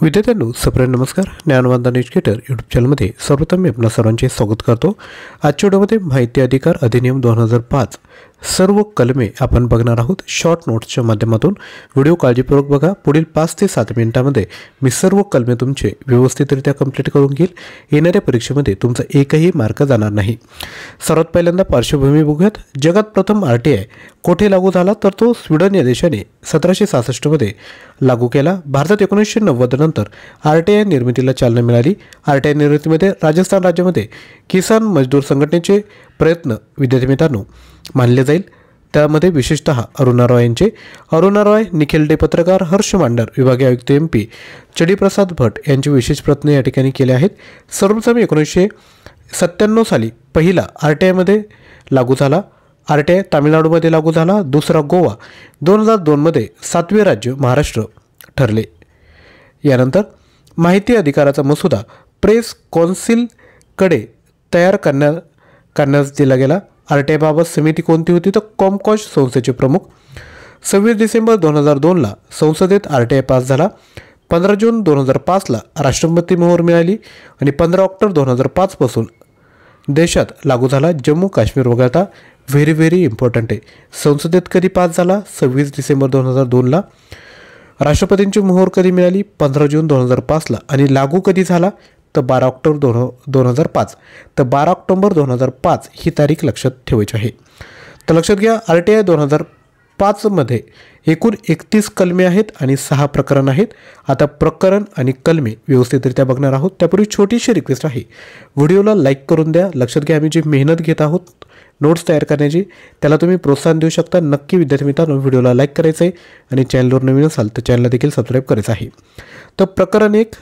विद्यार्थ्यांनो सप्रेम नमस्कार. ज्ञानवंदन एज्युकेटर यूट्यूब चॅनलमध्ये सर्वप्रथम मी आपणा सर्वांचे स्वागत करतो. आजच्या व्हिडिओमध्ये माहिती अधिकार अधिनियम 2005 सर्व कलमे आपण बघणार आहोत शॉर्ट नोट्सच्या माध्यमातून. व्हिडिओ काळजीपूर्वक बघा. पुढील 5 ते 7 मिनिटांमध्ये मी सर्व कलमे तुमचे व्यवस्थितरित्या कंप्लीट करून घेईल. येणाऱ्या परीक्षेमध्ये तुमचा एकही मार्क जाणार नाही. सर्वात पहिल्यांदा पार्श्वभूमी बघूयात. जगात प्रथम RTI कोठे लागू झाला तर तो स्वीडन या देशाने 1766 मध्ये लागू केला. भारतात 1990 नंतर RTI निर्मितीला चालना मिळाली. RTI निर्मितीमध्ये राजस्थान राज्यामध्ये किसान मजदूर संघटनेचे प्रयत्न विद्यार्थी मित्रांनो मानले जाईल. त्यामध्ये विशेषतः अरुणा रॉय यांचे निखिल डे पत्रकार, हर्ष मांडर विभागीय आयुक्त MP चडीप्रसाद भट यांचे विशेष प्रयत्न या ठिकाणी केले आहेत. सर्वप्रथम 1997 साली पहिला RTI मध्ये लागू झाला. RTI तामिळनाडूमध्ये लागू झाला. दुसरा गोवा. 2002 मध्ये 7वे राज्य महाराष्ट्र ठरले. यानंतर माहिती अधिकाराचा मसुदा प्रेस कौन्सिलकडे तयार करण्यास दिला गेला. RTI बाबत समिती कोणती होती तर कॉमकॉश संस्थेचे प्रमुख. 26 डिसेंबर 2002 ला संसदेत RTI पास झाला. 15 जून 2005 ला राष्ट्रपती मोहर मिळाली आणि 15 ऑक्टोबर 2005 पासून देशात लागू झाला. जम्मू काश्मीर वगळता व्हेरी इम्पॉर्टंट आहे. संसदेत कधी पास झाला 26 डिसेंबर 2002 ला. राष्ट्रपतींची मोहर कधी मिळाली 15 जून 2005 ला आणि लागू कधी झाला तर 12 ऑक्टोबर 2005. तर 12 ऑक्टोबर 2005 ही तारीख लक्षात ठेवायची आहे. तर लक्षात घ्या RTI 2005 मध्ये एकूण 31 कलमे आहेत आणि 6 प्रकरण आहेत. आता प्रकरण आणि कलमे व्यवस्थितरित्या बघणार आहोत. त्यापूर्वी छोटीशी रिक्वेस्ट आहे, व्हिडिओला लाईक करून द्या. लक्षात घ्या आम्ही जी मेहनत घेत आहोत नोट्स तयार करण्याची त्याला तुम्ही प्रोत्साहन देऊ शकता. नक्की विद्यार्थी मित्रांनो व्हिडिओला लाईक करायचं आहे आणि चॅनलवर नवीन असाल तर चॅनलला देखील सबस्क्राईब करायचं आहे. तर प्रकरण 1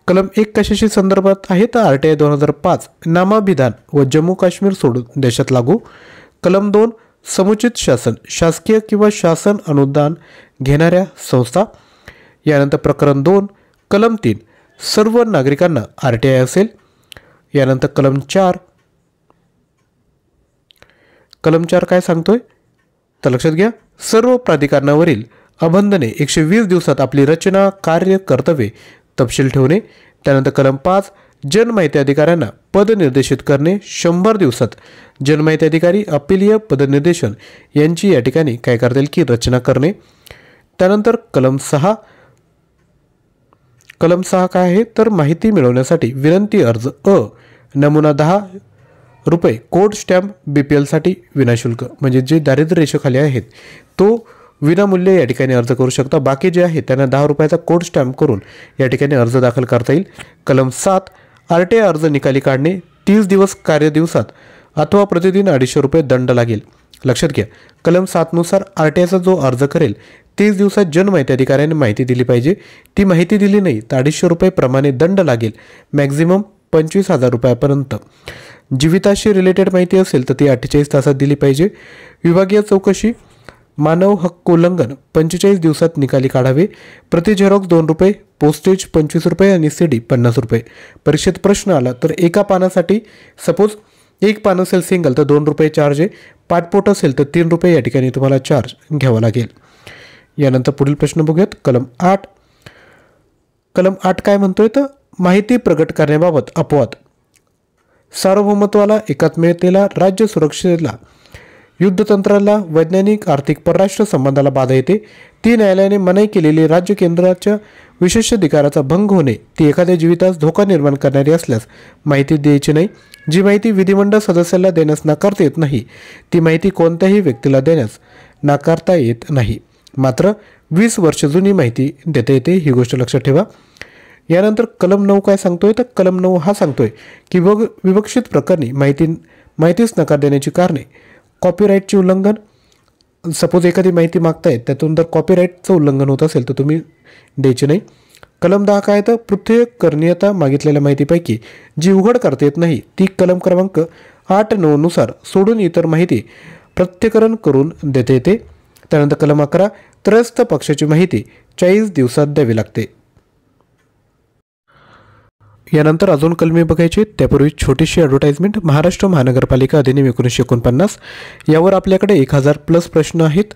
कलम 1 कशाशी संदर्भात आहे तर RTI 2005 नामाभिधान व जम्मू काश्मीर सोडून देशात लागू. कलम 2 समुचित शासन, शासकीय किंवा शासन अनुदान घेणाऱ्या संस्था. यानंतर प्रकरण 2 कलम 3 सर्व नागरिकांना RTI असेल. यानंतर कलम 4 काय सांगतोय तर लक्षात घ्या सर्व प्राधिकरणावरील अबंधने 120 दिवसात आपली रचना, कार्य, कर्तव्ये तपशील ठेवणे. त्यानंतर कलम 5 जनमाहिती अधिकाऱ्यांना पदनिर्देशित करणे. 100 दिवसात जनमाहिती अधिकारी, अपीलीय पदनिर्देशन यांची या ठिकाणी काय करता येईल की रचना करणे. त्यानंतर कलम 6 काय आहे तर माहिती मिळवण्यासाठी विनंती अर्ज नमुना 10 रुपये, कोड स्टॅम्प BPL साठी विनाशुल्क. म्हणजे जे दारिद्र्य रेषेखाली आहेत तो विनामूल्य या ठिकाणी अर्ज करू शकता. बाकी जे आहे त्यांना 10 रुपयाचा कोड स्टॅम्प करून या ठिकाणी अर्ज दाखल करता येईल. कलम 7 RTI अर्ज निकाली काढणे. 30 दिवस कार्यदिवसात अथवा प्रतिदिन 250 रुपये दंड लागेल. लक्षात घ्या कलम 7 नुसार RTIचा जो अर्ज करेल 30 दिवसात जनमाहिती अधिकाऱ्याने माहिती दिली पाहिजे. ती माहिती दिली नाही तर 250 रुपये प्रमाणे दंड लागेल. मॅक्झिमम 25,000 रुपयापर्यंत. जीविताशी रिलेटेड माहिती असेल तर ती 48 तासात दिली पाहिजे. विभागीय चौकशी, मानव हक्क उल्लंघन 45 दिवसात निकाली काढावे. प्रति झेरॉक्स 2 रुपये, पोस्टेज 25 रुपये आणि CD 50 रुपये. परीक्षेत प्रश्न आला तर एका पानासाठी सपोज एक पान असेल सिंगल तर 2 रुपये चार्ज आहे. पाठपोट असेल तर 3 रुपये या ठिकाणी तुम्हाला चार्ज घ्यावा लागेल. यानंतर पुढील प्रश्न बघूयात. कलम 8 काय म्हणतोय तर माहिती प्रगट करण्याबाबत अपवाद. सार्वभौमत्वाला, एकात्मतेला, राज्य सुरक्षेला, युद्धतंत्राला, वैज्ञानिक, आर्थिक, परराष्ट्र संबंधाला बाधा येते. ती न्यायालयाने मनाई केलेली राज्य केंद्राच्या विशेषाधिकाराचा भंग होणे. ती एखाद्या जीवितास धोका निर्माण करणारी असल्यास माहिती द्यायची नाही. जी माहिती विधिमंडळ सदस्याला देण्यास नाकारता येत नाही ती माहिती कोणत्याही व्यक्तीला देण्यास नाकारता येत नाही. मात्र 20 वर्ष जुनी माहिती देता येते. ही गोष्ट लक्षात ठेवा. यानंतर कलम 9 काय सांगतोय तर कलम 9 हा सांगतोय की विवक्षित प्रकरणी माहितीस नकार देण्याची कारणे. कॉपीराईटचे उल्लंघन. सपोज एखादी माहिती मागतायत त्यातून जर कॉपीराईटचं उल्लंघन होत असेल तर तुम्ही द्यायची नाही. कलम 10 काय तर पृथ्वीकरणीयता. मागितलेल्या माहितीपैकी जी उघड करता येत नाही ती कलम क्रमांक 8-9 नुसार सोडून इतर माहिती प्रत्यक्करण करून देता येते. त्यानंतर कलम 11 त्रयस्थ पक्षाची माहिती 40 दिवसात द्यावी लागते. यानंतर अजून कलमे बघायचे. त्यापूर्वी छोटीशी ॲडव्हर्टाइजमेंट. महाराष्ट्र महानगरपालिका अधिनियम 1949 यावर आपल्याकडे 1000+ प्रश्न आहेत.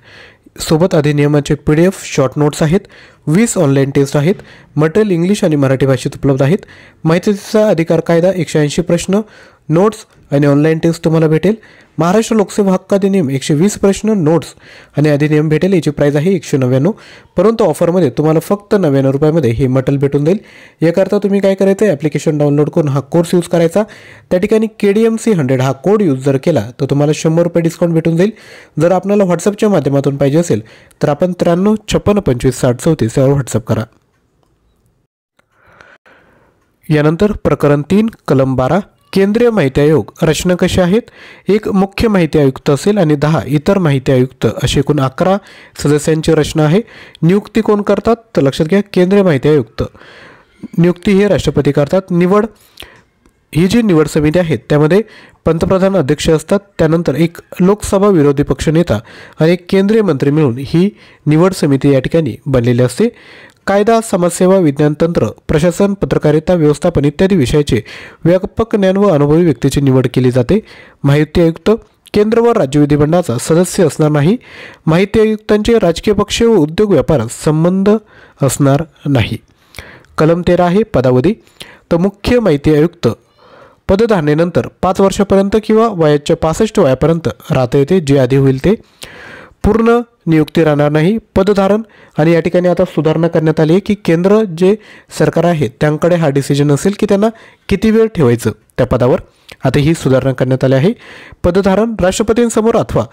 सोबत अधिनियमाचे PDF शॉर्ट नोट्स आहेत, 20 ऑनलाईन टेस्ट आहेत, मटेरियल इंग्लिश आणि मराठी भाषेत उपलब्ध आहेत. माहितीचा अधिकार कायदा 180 प्रश्न, नोट्स आणि ऑनलाईन टेस्ट तुम्हाला भेटेल. महाराष्ट्र लोकसेवा हक्क अधिनियम 120 प्रश्न, नोट्स आणि अधिनियम भेटेल. याची प्राईज आहे 199, परंतु ऑफरमध्ये तुम्हाला फक्त 99 रुपयामध्ये हे मटेरियल भेटून जाईल. याकरता तुम्ही काय करायचं आहे, ॲप्लिकेशन डाउनलोड करून हा कोर्स यूज करायचा. त्या ठिकाणी KDMC 100 हा कोड यूज जर केला तर तुम्हाला 100 रुपये डिस्काउंट भेटून जाईल. जर आपल्याला व्हॉट्सअपच्या माध्यमातून पाहिजे असेल तर आपण 93 56 25 60 34 यावर व्हॉट्सअप करा. यानंतर प्रकरण 3 कलम 12 केंद्रीय माहिती आयोग रचना कशी आहेत. एक मुख्य माहिती आयुक्त असेल आणि 10 इतर माहिती आयुक्त असे एकूण 11 सदस्यांची रचना आहे. नियुक्ती कोण करतात तर लक्षात घ्या, केंद्रीय माहिती आयुक्त. नियुक्ती हे राष्ट्रपती करतात. निवड ही जी निवड समिती आहे त्यामध्ये पंतप्रधान अध्यक्ष असतात. त्यानंतर एक लोकसभा विरोधी पक्षनेता आणि एक केंद्रीय मंत्री मिळून ही निवड समिती या ठिकाणी बनलेली असते. कायदा, समाजसेवा, विज्ञान, तंत्र, प्रशासन, पत्रकारिता, व्यवस्थापन इत्यादी विषयाचे व्यापक ज्ञान व अनुभवी व्यक्तीची निवड केली जाते. माहिती आयुक्त केंद्र व राज्य विधिमंडळाचा सदस्य असणार नाही. माहिती आयुक्तांचे राजकीय पक्ष व उद्योग व्यापारात संबंध असणार नाही. कलम 13 आहे पदावधी. तर मुख्य माहिती आयुक्त पदधारणेनंतर 5 वर्षापर्यंत किंवा वयाच्या 65 वयापर्यंत राहता येते. जे आधी होईल ते. पूर्ण नियुक्ती राहणार नाही. पदधारण आणि या ठिकाणी आता सुधारणा करण्यात आली आहे की केंद्र जे सरकार आहे त्यांकडे हा डिसिजन असेल की त्यांना किती वेळ ठेवायचं त्या पदावर. आता ही सुधारणा करण्यात आली आहे. पदधारण राष्ट्रपतींसमोर अथवा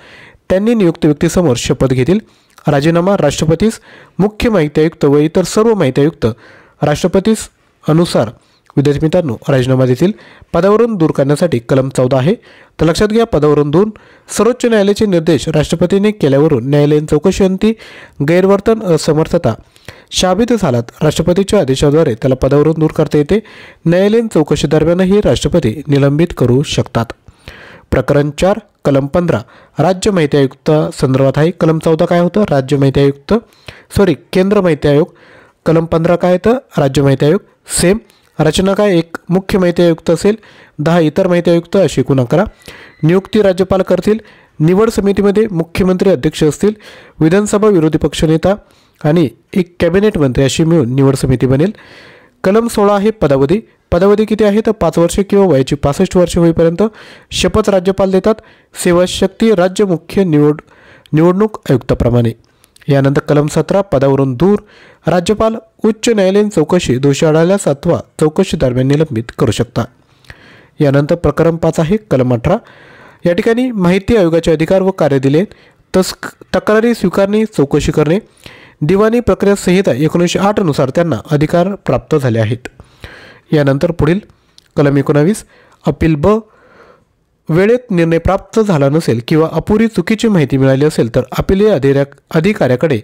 त्यांनी नियुक्त व्यक्तीसमोर शपथ घेतील. राजीनामा राष्ट्रपतीस, मुख्य माहिती आयुक्त व इतर सर्व माहिती आयुक्त राष्ट्रपतीस अनुसार विद्यार्थी मित्रांनो राजीनामा देतील. पदावरून दूर करण्यासाठी कलम 14 आहे. तर लक्षात घ्या, पदावरून दूर सर्वोच्च न्यायालयाचे निर्देश राष्ट्रपतींनी केल्यावरून न्यायालयीन चौकशीअंती गैरवर्तन, असमर्थता साबित झालात राष्ट्रपतीच्या आदेशाद्वारे त्याला पदावरून दूर करता येते. न्यायालयीन चौकशी दरम्यानही राष्ट्रपती निलंबित करू शकतात. प्रकरण 4 कलम 15 राज्य माहिती आयुक्त संदर्भात आहे. कलम 14 काय होतं, राज्य माहिती आयुक्त केंद्र माहिती आयोग. कलम 15 काय येतं, राज्य माहिती आयोग. सेम रचना काय, एक मुख्य माहिती आयुक्त असेल, 10 इतर माहिती आयुक्त अशी एकूण 11. नियुक्ती राज्यपाल करतील. निवड समितीमध्ये मुख्यमंत्री अध्यक्ष असतील, विधानसभा विरोधी पक्षनेता आणि एक कॅबिनेट मंत्री अशी मिळून निवड समिती बनेल. कलम 16 आहे पदावधी. पदावधी किती आहे तर 5 वर्षे किंवा वयाची 65 वर्षे होईपर्यंत शपथ राज्यपाल देतात. सेवाशक्ती राज्य मुख्य निवडणूक आयुक्ताप्रमाणे. यानंतर कलम 17 पदावरून दूर राज्यपाल उच्च न्यायालयीन चौकशी दोषी आढळल्यास अथवा चौकशी दरम्यान निलंबित करू शकता. यानंतर प्रकरण 5 आहे कलम 18. या ठिकाणी माहिती आयोगाचे अधिकार व कार्य दिले. तक्रारी स्वीकारणे, चौकशी करणे. दिवाणी प्रक्रिया संहिता 1908 नुसार त्यांना अधिकार प्राप्त झाले आहेत. यानंतर पुढील कलम 19 अपील ब वेळेत निर्णय प्राप्त झाला नसेल किंवा अपुरी चुकीची माहिती मिळाली असेल तर अपील अधिकाऱ्याकडे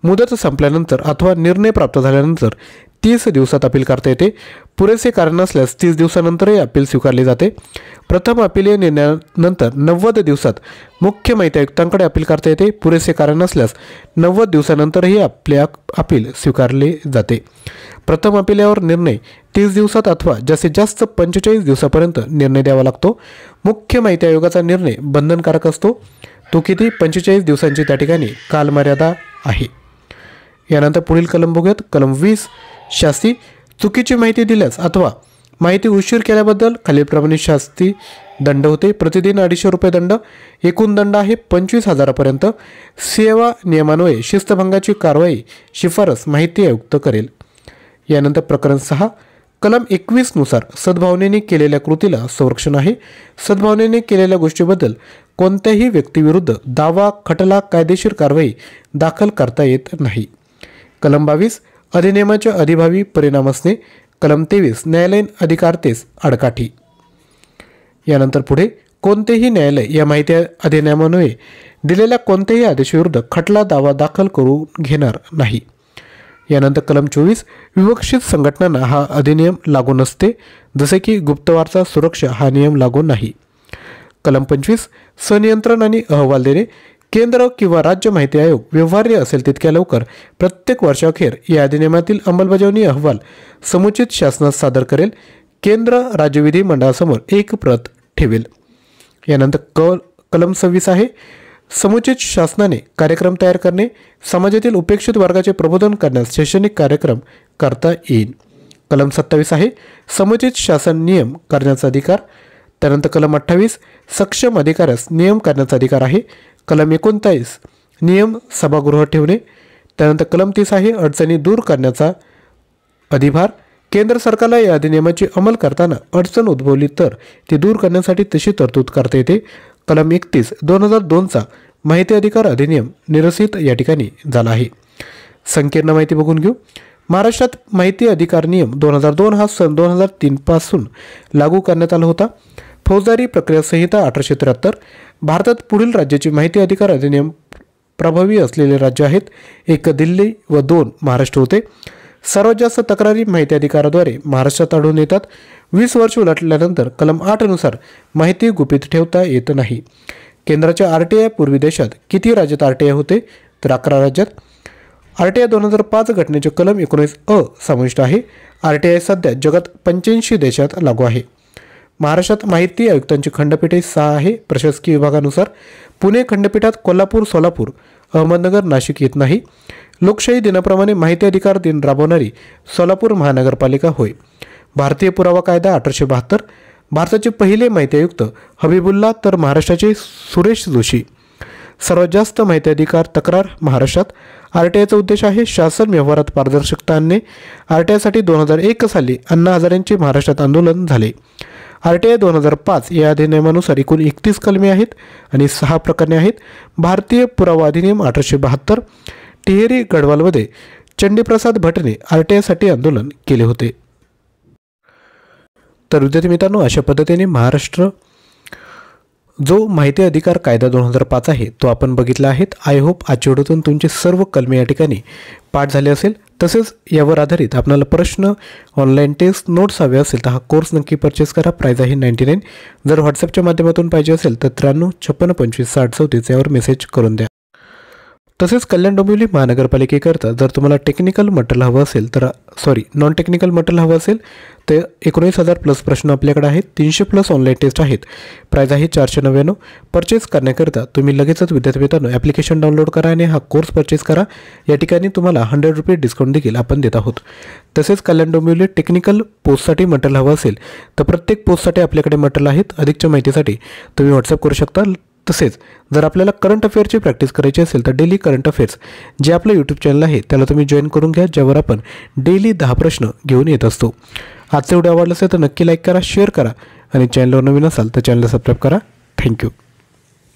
मुदत संपल्यानंतर अथवा निर्णय प्राप्त झाल्यानंतर 30 दिवसात अपील करता येते. पुरेसे कारण नसल्यास 30 दिवसानंतरही अपील स्वीकारले जाते. प्रथम अपीलीय निर्णयानंतर 90 दिवसात मुख्य माहिती आयुक्तांकडे अपील करता येते. पुरेसे कारण नसल्यास 90 दिवसानंतरही आपले अपील स्वीकारले जाते. प्रथम अपील्यावर निर्णय 30 दिवसात अथवा जास्तीत जास्त 45 दिवसापर्यंत निर्णय द्यावा लागतो. मुख्य माहिती आयोगाचा निर्णय बंधनकारक असतो. तो किती, 45 दिवसांची त्या ठिकाणी कालमर्यादा आहे. यानंतर पुढील कलम बघूयात. कलम 20 शास्ती. चुकीची माहिती दिल्यास अथवा माहिती उशीर केल्याबद्दल खालीलप्रमाणे शास्ती दंड होते. प्रतिदिन 250 रुपये दंड. एकूण दंड आहे 25,000पर्यंत. सेवा नियमान्वये शिस्तभंगाची कारवाई शिफारस माहिती आयुक्त करेल. यानंतर प्रकरण 6 कलम 21 नुसार सद्भावनेने केलेल्या कृतीला संरक्षण आहे. सद्भावनेने केलेल्या गोष्टीबद्दल कोणत्याही व्यक्तीविरुद्ध दावा, खटला, कायदेशीर कारवाई दाखल करता येत नाही. कलम 22 अधिनियमाच्या अधिभावी परिणाम असणे. कलम 23 न्यायालयीन अधिकारतेस आडकाठी. यानंतर पुढे कोणतेही न्यायालय या माहिती अधिनियमान्वये दिलेल्या कोणत्याही आदेशाविरुद्ध खटला, दावा दाखल करून घेणार नाही. यानंतर कलम 24 विवक्षित संघटनांना हा अधिनियम लागू नसते, जसे की गुप्तवार्ता सुरक्षा हा नियम लागू नाही. कलम 25 संनियंत्रण आणि अहवाल देणे. केंद्र किंवा राज्य माहिती आयोग व्यवहार्य असेल तितक्या लवकर प्रत्येक वर्षाअखेर या अधिनियमातील अंमलबजावणी अहवाल समुचित शासनास सादर करेल. केंद्र राज्य विधिमंडळासमोर एक प्रत ठेवेल. यानंतर कलम 26 आहे समुचित शासनाने कार्यक्रम तयार करणे, समाजातील उपेक्षित वर्गाचे प्रबोधन करण्यास शैक्षणिक कार्यक्रम करता येईल. कलम 27 आहे समुचित शासन नियम करण्याचा अधिकार. त्यानंतर कलम 28 सक्षम अधिकाऱ्यास नियम करण्याचा अधिकार आहे. कलम 29 नियम सभागृह ठेवणे. त्यानंतर कलम 30 आहे अडचणी दूर करण्याचा अधिभार. केंद्र सरकारला या अधिनियमाची अंमल करताना अडचण उद्भवली तर ती दूर करण्यासाठी तशी तरतूद करता येते. कलम 31 2002चा माहिती अधिकार अधिनियम निरसित या ठिकाणी झाला आहे. संकीर्ण माहिती बघून घेऊ. महाराष्ट्रात माहिती अधिकार नियम 2002 हा सन 2003 पासून लागू करण्यात आला होता. फौजदारी प्रक्रिया संहिता 1873. भारतात पुढील राज्याची माहिती अधिकार अधिनियम प्रभावी असलेले राज्य आहेत. 1 दिल्ली व 2 महाराष्ट्र होते. सर्वात जास्त तक्रारी माहिती अधिकाराद्वारे महाराष्ट्रात आढळून येतात. 20 वर्ष उलटल्यानंतर कलम 8 नुसार माहिती गुपित ठेवता येत नाही. केंद्राच्या RTI पूर्वी देशात किती राज्यात RTI होते तर 11 राज्यात. RTI 2005 घटनेचे कलम 19 समाविष्ट आहे. RTI सध्या जगात 85 देशात लागू आहे. महाराष्ट्रात माहिती आयुक्तांची खंडपीठे 6 आहे. प्रशासकीय विभागानुसार पुणे खंडपीठात कोल्हापूर, सोलापूर, अहमदनगर, नाशिक येत नाही. लोकशाही दिनाप्रमाणे माहिती अधिकार दिन राबवणारी सोलापूर महानगरपालिका होय. भारतीय पुरावा कायदा 1872. भारताचे पहिले माहिती आयुक्त हबीबुल्ला तर महाराष्ट्राचे सुरेश जोशी. सर्वात जास्त माहिती अधिकार तक्रार महाराष्ट्रात. RTIचा उद्देश आहे शासन व्यवहारात पारदर्शकता आणणे. RTIसाठी 2001 साली अण्णा हजारेंचे महाराष्ट्रात आंदोलन झाले. RTI 2005 या अधिनियमानुसार एकूण 31 कलमे आहेत आणि 6 प्रकरणे आहेत. भारतीय पुरावा अधिनियम 1872. टिहेरी गढवालमध्ये चंडीप्रसाद भटने RTIसाठी आंदोलन केले होते. तर विद्यार्थी मित्रांनो, अशा पद्धतीने महाराष्ट्र जो माहिती अधिकार कायदा 2005 आहे तो आपण बघितला आहेत. आय होप आजच्या व्हिडिओतून तुमचे सर्व कलमे या ठिकाणी पाठ झाले असेल. तसेच यावर आधारित आपल्याला प्रश्न, ऑनलाईन टेस्ट, नोट्स हवे असेल तर हा कोर्स नक्की परचेस करा. प्राईज आहे 99. जर व्हॉट्सअपच्या माध्यमातून पाहिजे असेल तर 93 56 25 60 34 यावर मेसेज करून द्या. तसेच कल्याण डोंबिवली महानगरपालिकेकरता जर तुम्हाला टेक्निकल मटेरियल हवं असेल तर नॉन टेक्निकल मटेरियल हवं असेल तर 19,000 प्लस प्रश्न आपल्याकडे आहेत. 300 प्लस ऑनलाईन टेस्ट आहेत. प्राईज आहे 499. परचेस करण्याकरता तुम्ही लगेचच विद्यार्थी मित्रांनो ॲप्लिकेशन डाउनलोड करा आणि हा कोर्स परचेस करा. या ठिकाणी तुम्हाला 100 रुपये डिस्काउंट देखील आपण देत आहोत. तसेच कल्याण डोंबिवली टेक्निकल पोस्टसाठी मटेरियल हवं असेल तर प्रत्येक पोस्टसाठी आपल्याकडे मटेरियल आहेत. अधिकच्या माहितीसाठी तुम्ही व्हॉट्सअप करू शकता. तसेच जर आपल्याला करंट अफेअरची प्रॅक्टिस करायची असेल तर डेली करंट अफेअर्स जे आपलं यूट्यूब चॅनल आहे त्याला तुम्ही जॉईन करून घ्या, ज्यावर आपण डेली 10 प्रश्न घेऊन येत असतो. आजचा व्हिडिओ आवडला असेल तर नक्की लाईक करा, शेअर करा आणि चॅनलवर नवीन असाल तर चॅनलला सबस्क्राईब करा. थँक्यू.